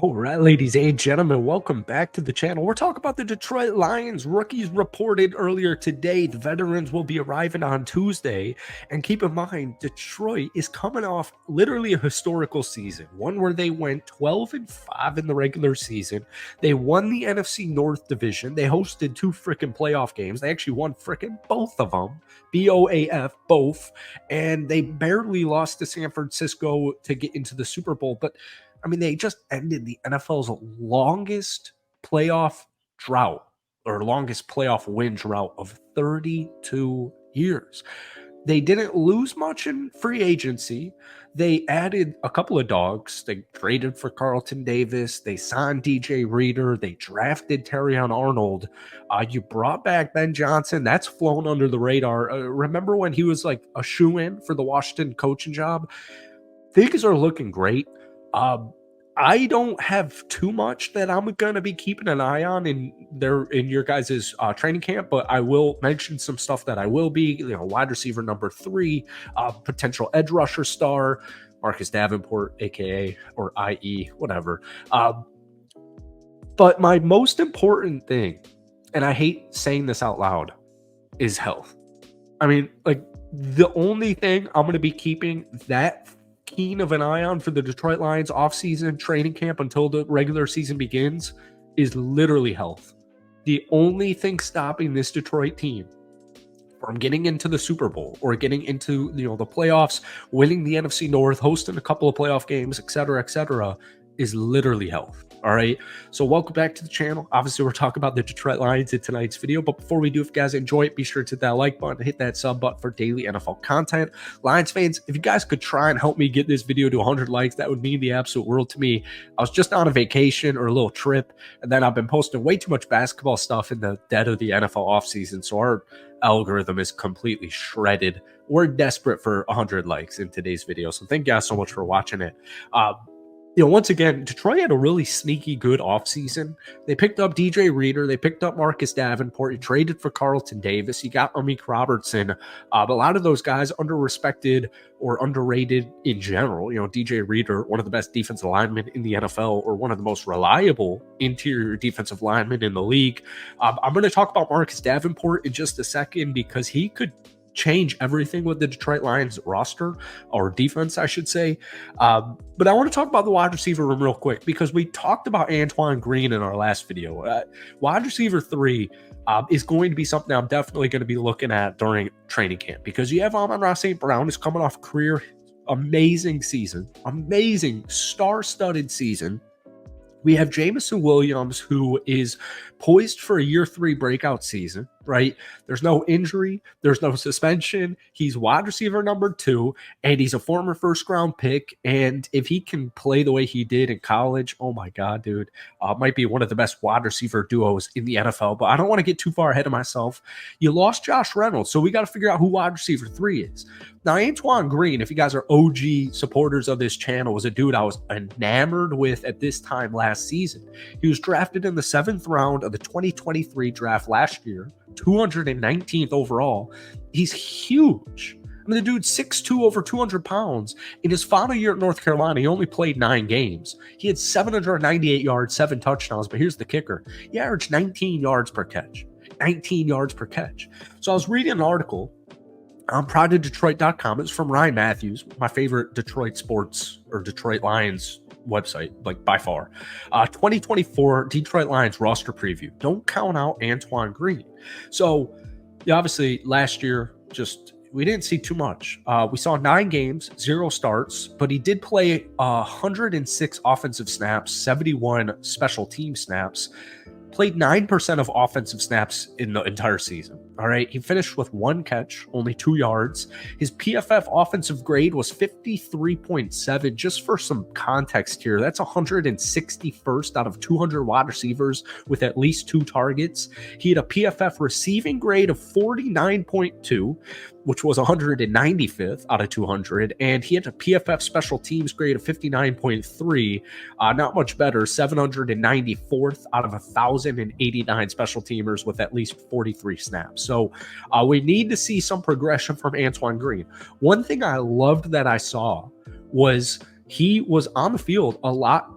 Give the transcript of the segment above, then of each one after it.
All right, ladies and gentlemen, welcome back to the channel. We're talking about the Detroit Lions. Rookies reported earlier today. The veterans will be arriving on Tuesday. And keep in mind, Detroit is coming off literally a historical season, one where they went 12-5 in the regular season. They won the NFC North division. They hosted two freaking playoff games. They actually won freaking both of them, BOAF, both. And they barely lost to San Francisco to get into the Super Bowl. But I mean, they just ended the NFL's longest playoff drought or longest playoff win drought of 32 years. They didn't lose much in free agency. They added a couple of dogs. They traded for Carlton Davis. They signed DJ Reader. They drafted Terrion Arnold. You brought back Ben Johnson. That's flown under the radar. Remember when he was like a shoe-in for the Washington coaching job? Things are looking great. I don't have too much that I'm going to be keeping an eye on in your guys' training camp, but I will mention some stuff that I will be, wide receiver number 3, potential edge rusher star, Marcus Davenport, aka or IE, whatever. But my most important thing, and I hate saying this out loud, is health. I mean, like, the only thing I'm going to be keeping that keen of an eye on for the Detroit Lions offseason training camp until the regular season begins is literally health. The only thing stopping this Detroit team from getting into the Super Bowl or getting into the playoffs, winning the NFC North, hosting a couple of playoff games, etc., is literally health. All right. So welcome back to the channel. Obviously, we're talking about the Detroit Lions in tonight's video. But before we do, if you guys enjoy it, be sure to hit that like button, hit that sub button for daily NFL content. Lions fans, if you guys could try and help me get this video to 100 likes, that would mean the absolute world to me. I was just on a vacation or a little trip, and then I've been posting way too much basketball stuff in the dead of the NFL offseason. So our algorithm is completely shredded. We're desperate for 100 likes in today's video. So thank you guys so much for watching it. Once again, Detroit had a really sneaky good offseason. They picked up DJ Reader. They picked up Marcus Davenport. You traded for Carlton Davis. You got Amik Robertson. But a lot of those guys underrespected or underrated in general. DJ Reader, one of the best defensive linemen in the NFL, or one of the most reliable interior defensive linemen in the league. I'm going to talk about Marcus Davenport in just a second because he could change everything with the Detroit Lions roster, or defense, I should say. But I want to talk about the wide receiver room real quick because we talked about Antoine Green in our last video. Wide receiver 3 is going to be something I'm definitely going to be looking at during training camp because you have Amon-Ra St. Brown who's coming off career amazing season, amazing star-studded season. We have Jameson Williams, who is poised for a year 3 breakout season, right? There's no injury. There's no suspension. He's wide receiver number 2, and he's a former first-round pick. And if he can play the way he did in college, oh, my God, dude, might be one of the best wide receiver duos in the NFL. But I don't want to get too far ahead of myself. You lost Josh Reynolds, so we got to figure out who wide receiver 3 is. Now, Antoine Green, if you guys are OG supporters of this channel, was a dude I was enamored with at this time last season. He was drafted in the 7th round of the 2023 draft last year, 219th overall. He's huge. I mean, the dude's 6'2", over 200 pounds. In his final year at North Carolina, he only played 9 games. He had 798 yards, 7 touchdowns, but here's the kicker. He averaged 19 yards per catch. 19 yards per catch. So I was reading an article on PrideOfDetroit.com. It's from Ryan Matthews, my favorite Detroit sports or Detroit Lions website, like by far. 2024 Detroit Lions roster preview. Don't count out Antoine Green. So, obviously, last year, we didn't see too much. We saw 9 games, 0 starts, but he did play 106 offensive snaps, 71 special team snaps. Played 9% of offensive snaps in the entire season. All right. He finished with 1 catch, only 2 yards. His PFF offensive grade was 53.7. Just for some context here, that's 161st out of 200 wide receivers with at least 2 targets. He had a PFF receiving grade of 49.2, which was 195th out of 200. And he had a PFF special teams grade of 59.3. Not much better, 794th out of 1,089 special teamers with at least 43 snaps. So we need to see some progression from Antoine Green. One thing I loved that I saw was he was on the field a lot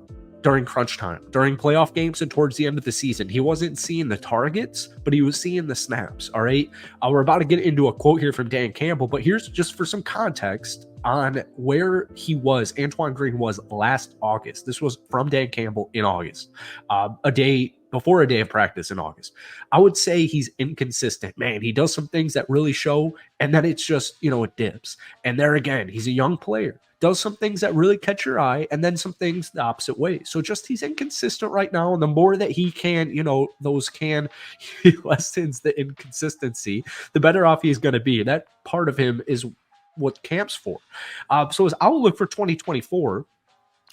during crunch time, during playoff games, and towards the end of the season. He wasn't seeing the targets, but he was seeing the snaps. All right. We're about to get into a quote here from Dan Campbell, but here's just for some context on where he was, Antoine Green was last August. This was from Dan Campbell in August, a day before a day of practice in August. I would say he's inconsistent. Man, he does some things that really show, and then it's just, it dips. And there again, he's a young player. Does some things that really catch your eye, and then some things the opposite way. So just he's inconsistent right now, and the more that he can, he lessens the inconsistency, the better off he's going to be. That part of him is what camp's for. So as outlook for 2024,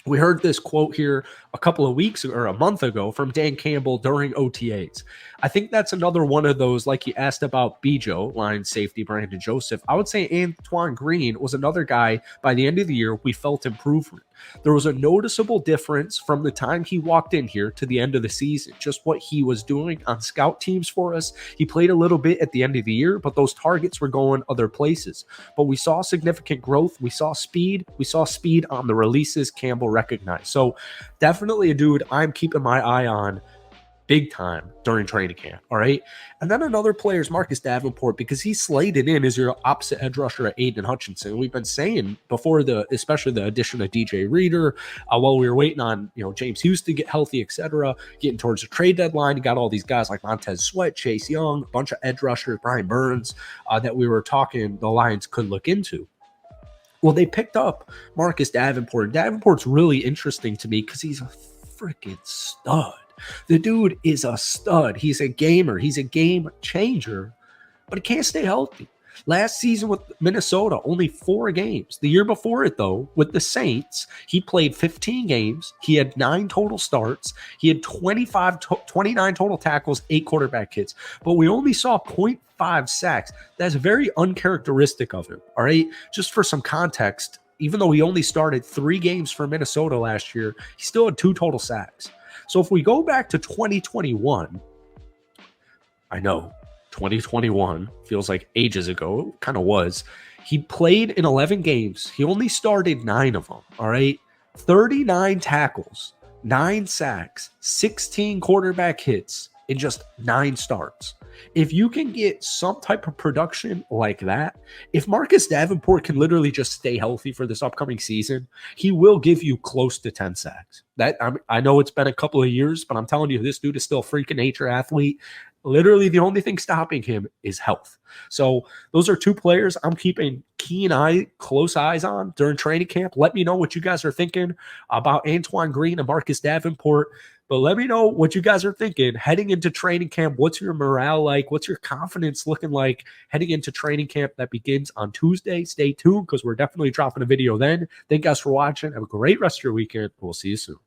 we heard this quote here a couple of weeks or a month ago from Dan Campbell during OTAs. I think that's another one of those, like he asked about Bijo, line safety Brandon Joseph. I would say Antoine Green was another guy by the end of the year we felt improvement. There was a noticeable difference from the time he walked in here to the end of the season, just what he was doing on scout teams for us. He played a little bit at the end of the year, but those targets were going other places. But we saw significant growth. We saw speed. We saw speed on the releases Campbell recognized. So definitely a dude I'm keeping my eye on big time during training camp. All right. And then another player is Marcus Davenport, because he's slated in as your opposite edge rusher at Aiden Hutchinson. We've been saying before especially the addition of DJ Reader, while we were waiting on, James Hughes to get healthy, etc., getting towards the trade deadline, you got all these guys like Montez Sweat, Chase Young, a bunch of edge rushers, Brian Burns, that we were talking the Lions could look into. Well, they picked up Marcus Davenport. Davenport's really interesting to me because he's a freaking stud. The dude is a stud. He's a gamer. He's a game changer, but he can't stay healthy. Last season with Minnesota, only 4 games. The year before it, though, with the Saints, he played 15 games. He had 9 total starts. He had 29 total tackles, 8 quarterback hits. But we only saw 0.5 sacks. That's very uncharacteristic of him, all right? Just for some context, even though he only started 3 games for Minnesota last year, he still had 2 total sacks. So if we go back to 2021, I know 2021 feels like ages ago. It kind of was. He played in 11 games. He only started 9 of them. All right. 39 tackles, 9 sacks, 16 quarterback hits in just 9 starts. If you can get some type of production like that, if Marcus Davenport can literally just stay healthy for this upcoming season, he will give you close to 10 sacks. I know it's been a couple of years, but I'm telling you, this dude is still a freak of nature athlete. Literally, the only thing stopping him is health. So those are 2 players I'm keeping close eyes on during training camp. Let me know what you guys are thinking about Antoine Green and Marcus Davenport. But let me know what you guys are thinking heading into training camp. What's your morale like? What's your confidence looking like heading into training camp that begins on Tuesday? Stay tuned because we're definitely dropping a video then. Thank you guys for watching. Have a great rest of your weekend. We'll see you soon.